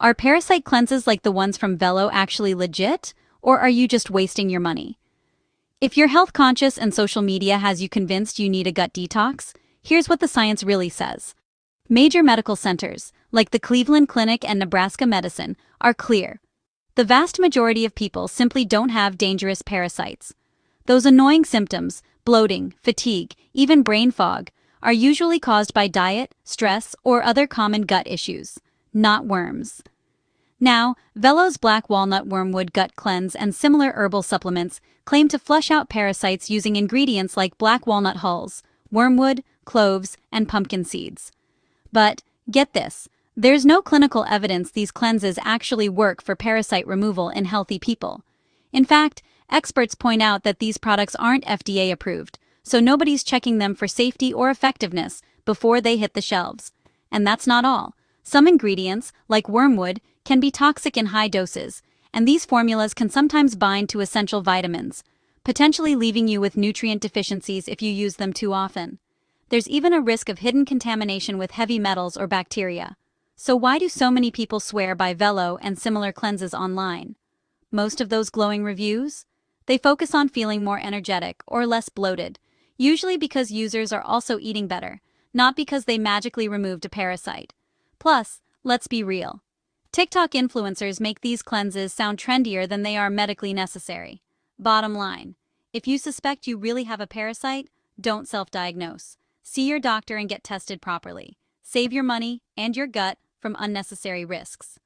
Are parasite cleanses like the ones from Vello actually legit, or are you just wasting your money? If you're health conscious and social media has you convinced you need a gut detox, here's what the science really says. Major medical centers, like the Cleveland Clinic and Nebraska Medicine, are clear. The vast majority of people simply don't have dangerous parasites. Those annoying symptoms, bloating, fatigue, even brain fog, are usually caused by diet, stress, or other common gut issues, not worms. Now, Vello's Black Walnut Wormwood Gut Cleanse and similar herbal supplements claim to flush out parasites using ingredients like black walnut hulls, wormwood, cloves, and pumpkin seeds. But, get this, there's no clinical evidence these cleanses actually work for parasite removal in healthy people. In fact, experts point out that these products aren't FDA approved, so nobody's checking them for safety or effectiveness before they hit the shelves. And that's not all. Some ingredients, like wormwood, can be toxic in high doses, and these formulas can sometimes bind to essential vitamins, potentially leaving you with nutrient deficiencies if you use them too often. There's even a risk of hidden contamination with heavy metals or bacteria. So why do so many people swear by Vello and similar cleanses online? Most of those glowing reviews? They focus on feeling more energetic or less bloated, usually because users are also eating better, not because they magically removed a parasite. Plus, let's be real. TikTok influencers make these cleanses sound trendier than they are medically necessary. Bottom line, if you suspect you really have a parasite, don't self-diagnose. See your doctor and get tested properly. Save your money and your gut from unnecessary risks.